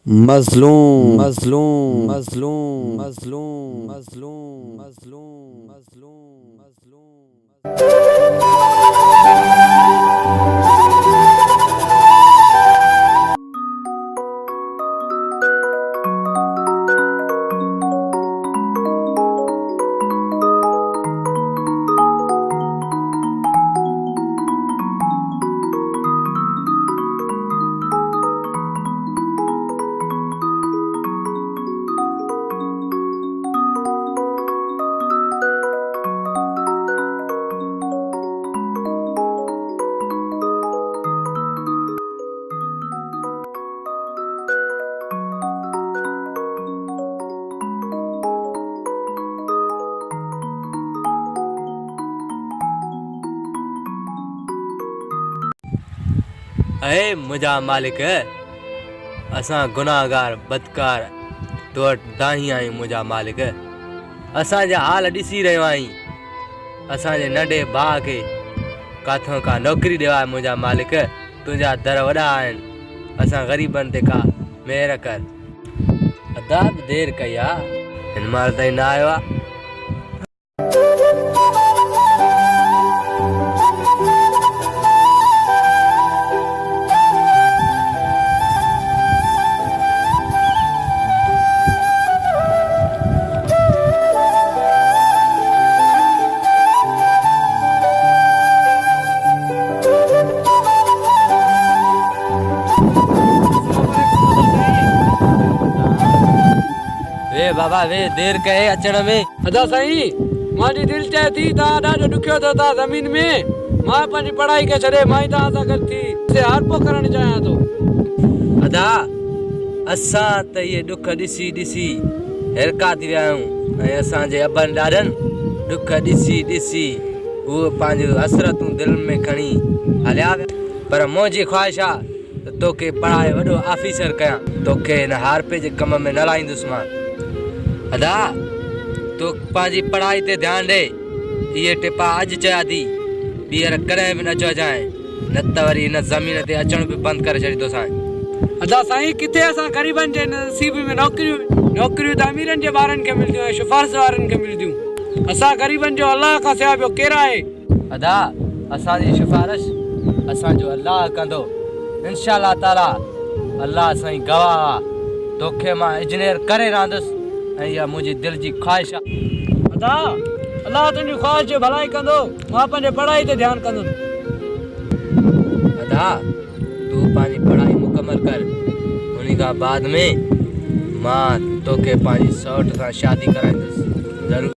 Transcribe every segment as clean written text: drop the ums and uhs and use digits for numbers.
मजलूम मजलूम मजलूम मजलूम मजलूम मजलूम मजलूम मजलूम। अहे मुझा मालिक असां गुनाहगार बदकार तो वटि दाही आहियूं मुझा मालिक। असांजा हाल ॾिसी रहियो आहीं। असांजे नंढे भाउ खे काथों का नौकरी ॾिया मुझा मालिक। तुंहिंजा दर वॾा आहिनि। असां ग़रीबनि ते का महिर कर। अदा बि देरि कई आहे, हिन महिल ताईं न आयो आहे। वे बाबा वे देर कहे अचण में। अदा साईं मांजी दिल चाहे थी तव्हां ॾाढो ॾुखियो थियो था ज़मीन में। मां पंहिंजी पढ़ाई खे छॾे मां ई तव्हां सां गॾु थी से हारपो करणु चाहियां थो। अदा असां त इहे ॾुख ॾिसी ॾिसी हिरका थी विया आहियूं ऐं असांजे अबनि ॾाढनि ॾुख ॾिसी ॾिसी उहे पंहिंजूं हसरतूं दिलि में खणी हलिया विया। पर मुंहिंजी ख़्वाहिश आहे त तोखे पढ़ाए वॾो ऑफिसर कयां। तोखे हिन हारपे जे कम में न लाहींदुसि मां। अदा तो पंहिंजी पढ़ाई ते ध्यानु ॾे। इहे टिपा अॼु चया थी, ॿीहर कॾहिं बि न चइजांइ, न त वरी हिन ज़मीन ते अचण बि बंदि करे छॾींदोसांइ। अदा साईं किथे असां ग़रीबनि जे नसीब में नौकरियूं त अमीरनि जे ॿारनि खे मिलंदियूं ऐं सिफारिश वारनि खे मिलंदियूं। असां ग़रीबनि जो अलाह खां सवाइ ॿियो केरु आहे? अदा असांजी सिफारिश असांजो अलाह कंदो इंशाअल्लाह ताला। अलाह साईं गवाह आहे, तोखे मां इंजीनियर करे रहंदुसि ऐं इहा मुंहिंजी दिलि जी ख़्वाहिश आहे। अदा अलाह तुंहिंजी ख़्वाहिश जो भलाई कंदो। मां पंहिंजे पढ़ाई ते ध्यानु कंदुसि। अदा तूं पंहिंजी पढ़ाई मुकमल कर, उन खां बाद में मां तोखे पंहिंजी सौट सां शादी कराईंदुसि ज़रूरु।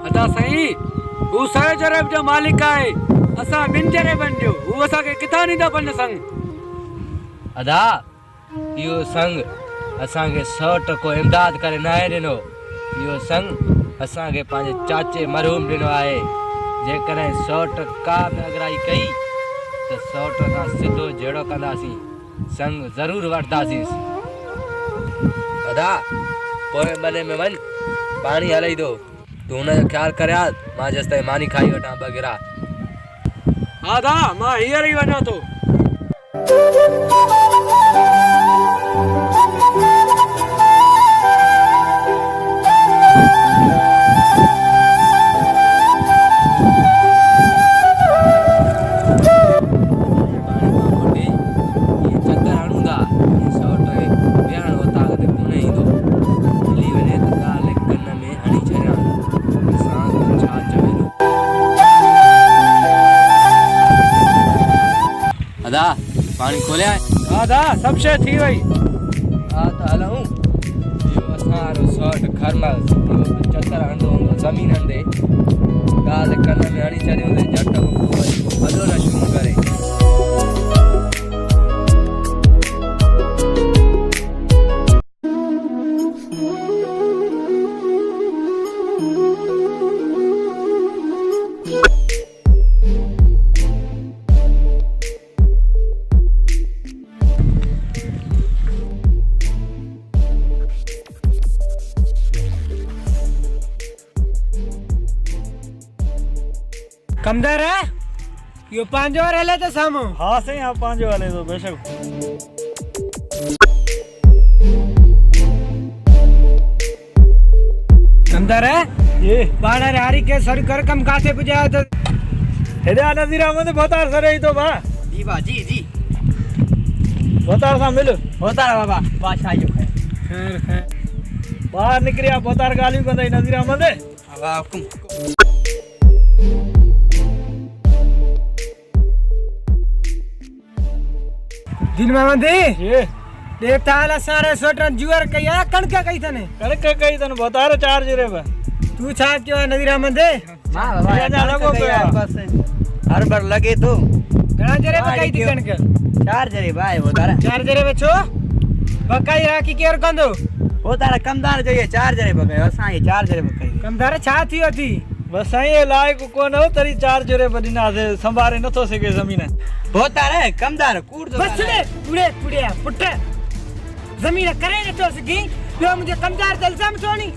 अदा साईं हू सॼे जरब जो मालिक आहे, असां ॿिनि जरबनि जो। हू असांखे किथां ॾींदो पंहिंजो संग। अदा इहो संग असांखे सौट को इमदाद करे न आहे ॾिनो। इहो संग असांखे पंहिंजे चाचे मरहूम ॾिनो आहे। जेकॾहिं सौट का बि अगराई कई त सौट सां सिधो जहिड़ो कंदासीं, संग ज़रूरु वठंदासीं। अदा पोइ मने में वञ, पाणी हलई थो, तूं हुनजो ख़्यालु करे आ। मां जेसि ताईं मानी खाई वठां ॿ गिरा। हा दा मां हींअर ई वञां थो। अदा पाणी खोलिया? हा दा सभु शइ थी वई। हा त हलूं। इहो असां सौट घर मां चकर हणंदो हूंदो ज़मीननि ते, ॻाल्हि कन में हणी छॾियो झट पोइ भलो न शुरू करे। कमदार है यो पांचो और हले तो सामो। हाँ सही हाँ पांचो वाले तो बेशक। कमदार है ये बाड़ा रे हारी के सर कर कम काथे पुजाया तो हेदा नजीरा में भोतार सर ही तो बा जी बा जी भोतार सा मिल होता है बाबा बादशाह जो है खैर खैर बाहर निकलिया भोतार गाली बंदई नजीरा में बाबा हुकुम दिन में मंदी ये देवता वाला सारे सोटर जुअर कहिया कणका कही तने कणक कई तन भोतार चार्ज रे बा तू छा क्यों नदीरा मंदे हां बाबा जा लगो बस हर बार लगे तो घणा जरे पे कही थी कणक चार जरे भाई वो तारा चार जरे पे छो बकाई राखी केर कंदो वो तारा कमदार जो ये चार जरे बगे असा ये चार जरे बगे कमदार छा थी होती बस ये लायक कोन हो तरी चार्ज रे बदिना से संभारे न तो सके जमीन वो तारा कमदार कूड़ दो बस ले पुड़े पुड़े पुट जमीन करे न तो सकी जो मुझे कमदार दलसा में छोनी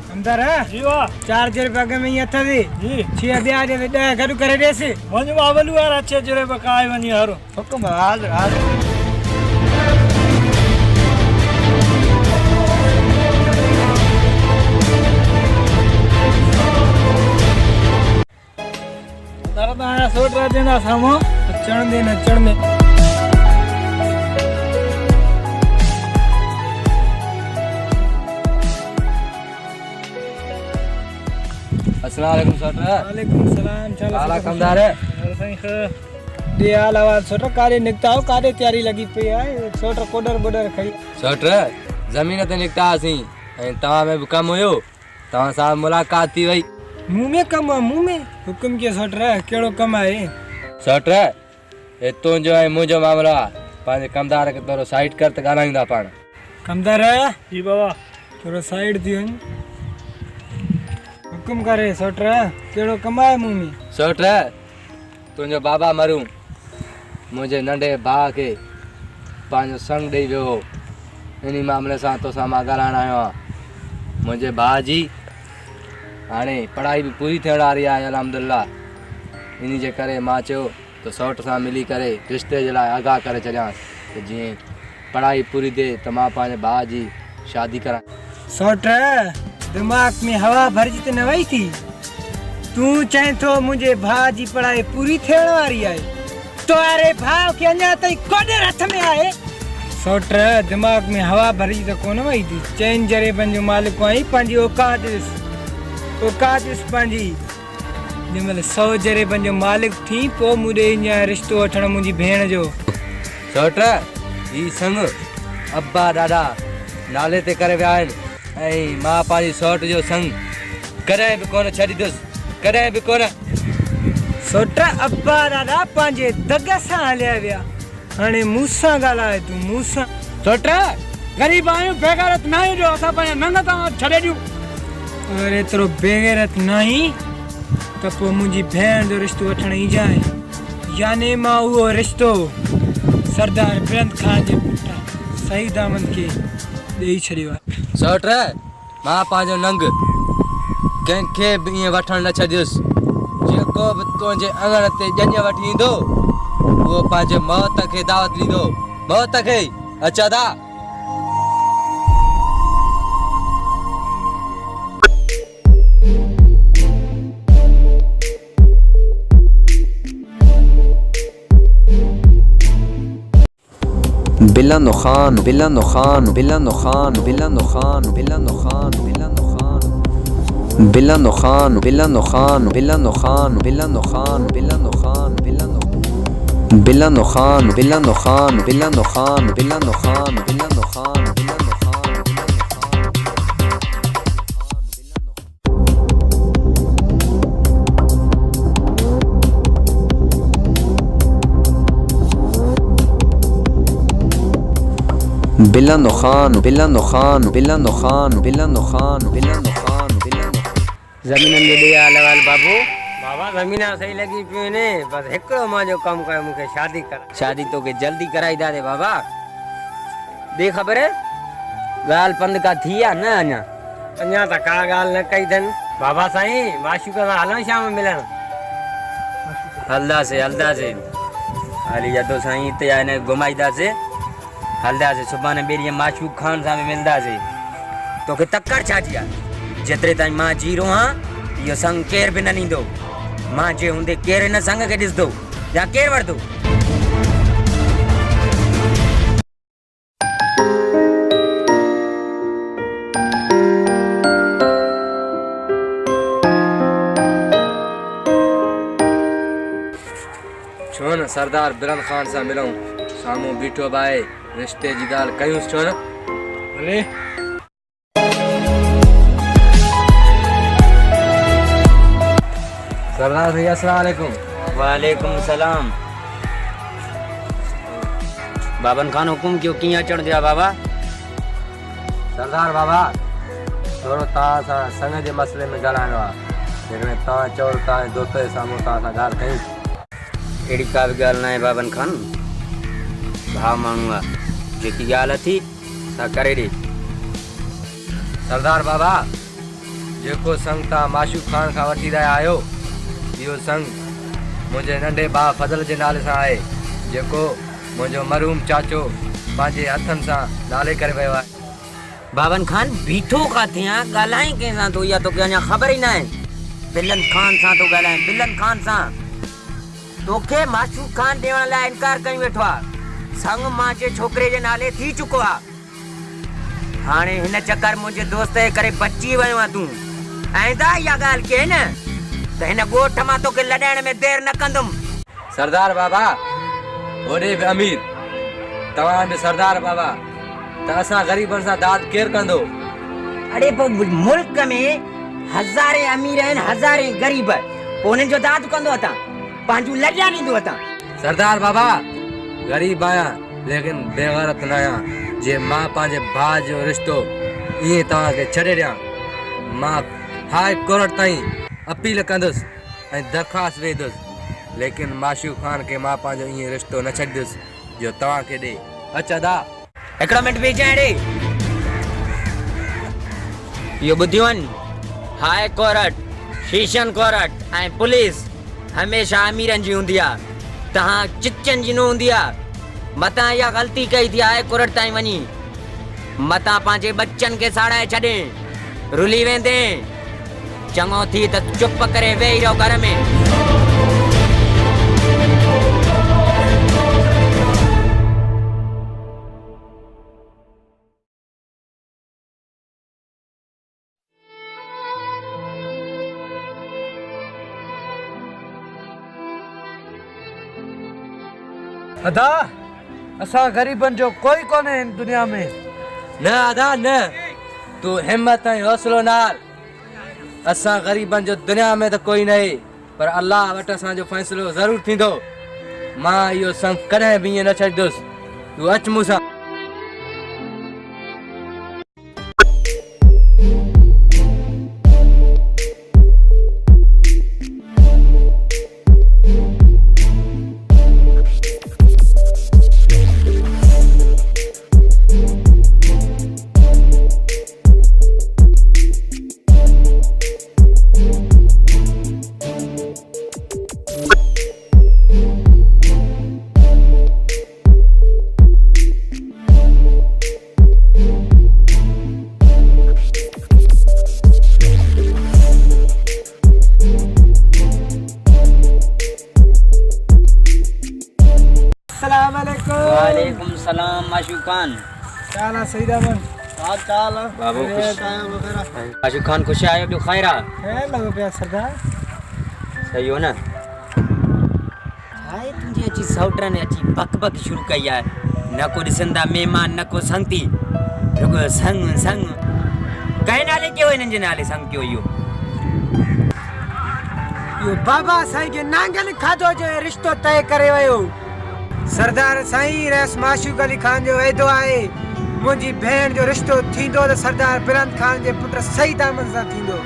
कमदार है जी वाह 4 जरे पे में ये था दी जी छे ब्याज दे घरु करे देसे वंज बावलू यार अच्छे जरे बकाय वनी हरो हुकुम हाल हाल तरत आया सोट रह देना सामो चढ़ दे अस्सलाम वालेकुम सर। वालेकुम सलाम चलो आला कमदार है दे आला सोटर कारे निकता हो कारे तैयारी लगी पे है सोटर कोडर बोडर खई सर जमीन ते निकता सी तवा में कम होयो तवा साहब मुलाकात थी वई मुंह में कम मुंह में हुक्म के सोटर केड़ो कम आए सर ए तो जो है मुझो मामला पांच कमदार के तोरो साइड कर त गानाइंदा पाण कमदार है जी बाबा तोरो साइड दियो हुक्म करे सोटर केड़ो कमाए मुंह में सर तुंजो बाबा मरू मुझे नंढे भा के पांजो संग दे वियो इनी मामले सां तो सा मां ॻाल्हाइण आयो आहियां मुंहिंजे भाउ जी हाणे पढ़ाई भी पूरी थियण वारी आहे अल्हम्दुलिल्लाह इन जे करे मां चयो त सौट सां मिली करे रिश्ते जे लाइ आगाह करे छॾियांसि त जीअं पढ़ाई पूरी थिए त मां पंहिंजे भाउ जी शादी करां सोटर दिमाग में हवा भरजी त न वई थी तू चाहे तो मुझे भाउ जी पढ़ाई पूरी थियण वारी आहे तो अरे भाउ के अञा ताईं कोडर हथ में आहे सोटर दिमाग में हवा भरजी त कोन वई थी चैन जरेबन जो मालिक आई पंहिंजी औकात ॾिस पंहिंजी जंहिंमहिल 100 जरेबन जो मालिक थी पोइ मुझे ईअं रिश्तो वठण मुंहिंजी भेण जो सौट ही संग अब्बा ॾाढा नाले ते करे विया आहिनि ऐं मां पंहिंजी सौट जो संग कॾहिं बि कोन छॾींदुसि कॾहिं बि कोन सोटर अब्बा ॾाढा पंहिंजे दग सां हलिया विया हाणे मूंसां ॻाल्हाए तूं मूंसां सोटर ग़रीब आहियूं बेग़ैरत न आहियूं जो असां पंहिंजा नंग तां छॾे ॾियूं अगरि एतिरो बेग़ैरत न आई त पोइ मुंहिंजी भेण जो रिश्तो वठण ई जाए याने मां उहो रिश्तो सरदार बुलंद खान जे पुट सही दामन खे ॾेई छॾियो आहे सौट मां पंहिंजो नंग कंहिंखे बि ईअं वठणु न छॾियुसि जेको बि तुंहिंजे अङण ते ॼञ वठी ईंदो उहो पंहिंजे मौत खे दावत ॾींदो मौत खे अचदा बिलानो खान बिलानो खान बिलानो खान बिलानो खान बिलानो खान बिलानो खान बिलानो खान बिलानो खान बिलानो खान बिलानो खान बिलानो खान बिलानो बिलानो खान बिलानो खान बिलानो खान बिलानो खान बिलानो खान बिलानो खान बिलानो खान बिलानो खान बिलानो खान बिलानो खान बिलानो जमीन में दे आले वाल बाबू बाबा जमीन सही लगी पियो ने बस एकड़ो मां जो काम कर मुके शादी तो के जल्दी कराई दे बाबा दे खबर है गाल पंद का थिया न अञा त का गाल न कई थन बाबा साईं माशूक का हलन शाम मिलन हलदा से हाली जदो साईं ते आने घुमाईदा से हलदा से सुभाने बेरी माशूक खान सा मिलदा से तो के तक्कर छाटिया जेतिरे ताईं मां जी रहो आहियां इहो संग केर बि न ॾींदो। मां जे हूंदे केर हिन संग खे ॾिसंदो या केर वठंदो? छो न सरदार बिरन खान सां मिलूं, साम्हूं बीठो बि आहे, रिश्ते जी ॻाल्हि कयूंसि छो न? भले सरदार भैया अस्सलाम वालेकुम। वालेकुम सलाम। बाबन खान हुकुम कयो, कीअं अचण दिया बाबा? सरदार बाबा थोरो तव्हां सां संग जे मसइले में ॻाल्हाइणो आहे। जेकॾहिं तव्हां चओ तव्हांजे दोस्त जे साम्हूं तव्हां सां ॻाल्हि कयूं। अहिड़ी का बि ॻाल्हि न आहे बाबन खान, भाउ माण्हू आहे, जेकी ॻाल्हि थी सा करे ॾे। सरदार बाबा जेको संग तव्हां माशूक खान खां वठी रहिया आहियो इहो संग मुंहिंजे नंढे भाउ फज़ल जे नाले सां आहे, जेको मुंहिंजो मरहूम चाचो पंहिंजे हथनि सां नाले करे वियो आहे। बाबन खान बीठो काथे आहे, ॻाल्हाई कंहिंसां तो? इहा तोखे अञा ख़बर ई न आहे। बिलन खान सां तो ॻाल्हाए, बिलन खान सां। तोखे माशूक खान ॾियण लाइ इनकार कई वेठो आहे। संग मां जे छोकिरे जे नाले थी चुको आहे। हाणे हिन चक्कर मुंहिंजे दोस्त जे करे बची वियो आहे तूं। ऐं दा इहा ॻाल्हि के न त हिन ॻोठ मां तोखे लॾाइण में देरि न कंदुमि। सरदार बाबा होॾे बि अमीर, तव्हां बि सरदार बाबा, त असां ग़रीबनि सां दाद केरु कंदो? अरे मुल्क में हज़ारे अमीर आहिनि, हज़ारे ग़रीब, पोइ उन्हनि जो दाद कंदो अथां, पंहिंजूं लॼा ॾींदो अथां। सरदार बाबा ग़रीब आहियां लेकिन बेग़ैरत न आहियां। जे मां पंहिंजे भाउ जो रिश्तो ईअं तव्हांखे छॾे ॾियां, मां हाई कोर्ट ताईं अपील कंदुसि ऐं दरख़्वास्त वेंदुसि, लेकिन माशूक खान खे मां पंहिंजो ईअं रिश्तो न छॾींदुसि जो तव्हांखे ॾे। अच्छा दा हिकिड़ो मिंट बीह जाए ॾे। इहो ॿुधियो आहिनि, हाई कोर्ट, शीशन कोर्ट ऐं पुलिस हमेशह अमीरनि जी हूंदी आहे, तव्हां चिचनि जी न हूंदी आहे। मतां इहा ग़लती कई थी हाई कोर्ट ताईं वञी, मतां पंहिंजे बच्चनि खे साड़ाए छॾे, रुली वेंदे। चङो थी त चुप करे वेही रहो घर में। अदा असां ग़रीबनि जो कोई कोन्हे हिन दुनिया में। न अदा न, तूं हिम्मत ऐं हौसलो नाल। असां ग़रीबनि जो दुनिया में त कोई न आहे, पर अल्लाह वटि असांजो फ़ैसिलो ज़रूरु थींदो। मां इहो संग कॾहिं बि ईअं न छॾींदुसि। तूं अच मूंसां। वालेकुम सलाम माशूक खान। चाल आहे सही दामन? हाल चाल बाबू माशूक खान खुश आयो? ॿियो ख़ैर आहे? है लॻो पिया सरदार। सही हो न? हाय तुंहिंजी अची सौटनि अची बक बक शुरू कई आहे। न को ॾिसंदा महिमान, न को संगती, रुगो संग संग। कंहिं नाले कयो हिननि जे नाले संग कयो? इहो बाबा साईं खे नांगन खाधो जो रिश्तो तय करे वियो। सरदार साईं रस माशूक अली खान जो वाइदो आहे, मुंहिंजी भेण जो रिश्तो थींदो त सरदार बिरन खान जे पुट सही दामन सां थींदो।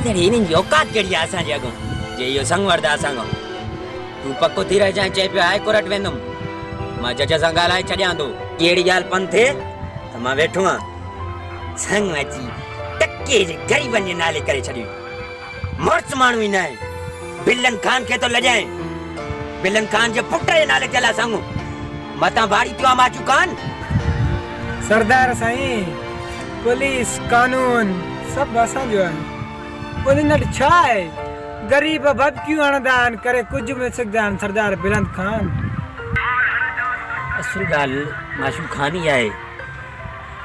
हिननि जी औकात कहिड़ी आहे असांजे अॻो जे इहो संग वठंदा असां खां? तूं पको थी रहिजांइ, चए पियो हाई कोर्ट वेंदुमि, मां जज सां ॻाल्हाए छॾियां थो। कहिड़ी ॻाल्हि पंध थिए त मां वेठो आहियां। संग अची टके जे ग़रीबनि जे नाले करे छॾियो। मुड़ुस माण्हू ई न आहे, बिलन खान खे थो लॼाए। बिलन खान जे पुट जे नाले थियल आहे संग, मतां भारी थियो आहे माशूक खान। सरदार साईं पुलिस कानून सब असांजो आहे उन्हनि वटि छा आहे गरीब भबकियूं हणंदा आहिनि करे कुझु बि सघंदा आहिनि सरदार बुलंद खान असुल ॻाल्हि माशूक खानी आहे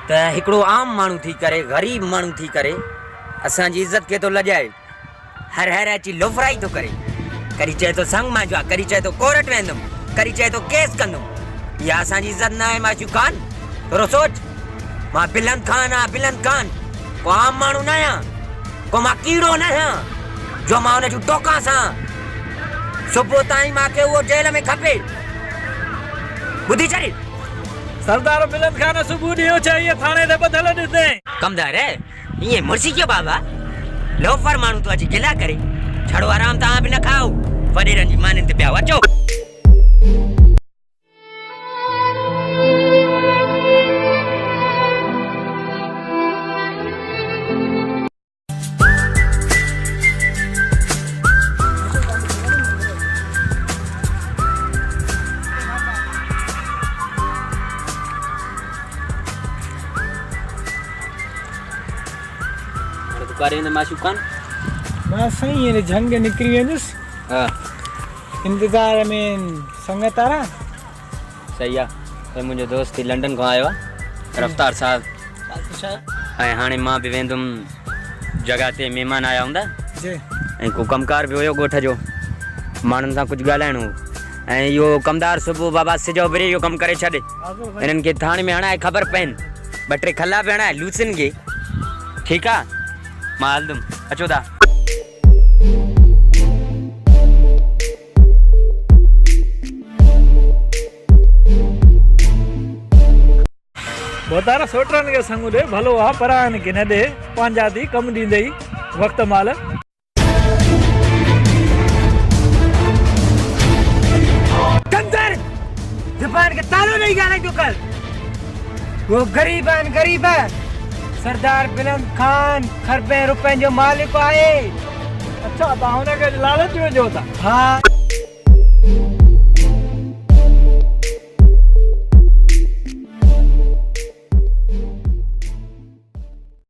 त हिकिड़ो आम माण्हू थी करे ग़रीब माण्हू थी करे असांजी इज़त खे थो लॼाए हर अची लोफराई थो करे कॾहिं चए थो संग मां जो आहे कॾहिं चए थो कोर्ट वेंदुमि कॾहिं चए थो केस कंदुमि इहा असांजी इज़त न आहे माशूक खान थोरो सोच मां बुलंद खान आहियां बुलंद खान को आम माण्हू न आहियां को मां कीड़ो न आहियां जो मां हुन जूं टोकां सां सुबुह ताईं मूंखे उहो जेल में खपे ॿुधी छॾी सरदार बुलंद खान सुबुह ॾींहुं चई थाणे ते ॿधल ॾिसे कमदार है ये मुर्सी क्यों बाबा लोफर मानू तो अची गिला करे छड़ो आराम तहां भी न खाओ वडेरन जी मानन ते पिया अचो दुकारे ने माशूक खान मां साईं हिन झंग निकिरी वेंदुसि हां इंतज़ार में संगत आरा सही आहे मुंहिंजो दोस्त लंडन खां आयो आहे रफ्तार साहब ऐं हाणे मां बि वेंदुमि जॻह ते महिमान आया हूंदा जी ऐं को कमकार बि हुयो ॻोठ जो माण्हुनि सां कुझु ॻाल्हाइणो हो ऐं इहो कमदार सुबुह बाबा सिजो बिरे इहो कमु करे छॾे हिननि खे थाणे में हणाए ख़बर पवनि 2-3 खला बि हणाए लूसिन खे ठीकु आहे मां हलंदुमि अचो था बोतारा सोटरनि खे संग ॾे भलो आहे पर हिन खे न ॾे पंहिंजा थी कमु ॾींदई वक़्तु माल कंदर ज़बान के तालो नहीं गाने जो कर वो गरीब है गरीब है सरदार बुलंद खान खरबे रुपए जो मालिक आहे अच्छा तव्हां हुनखे लालच में जो था हाँ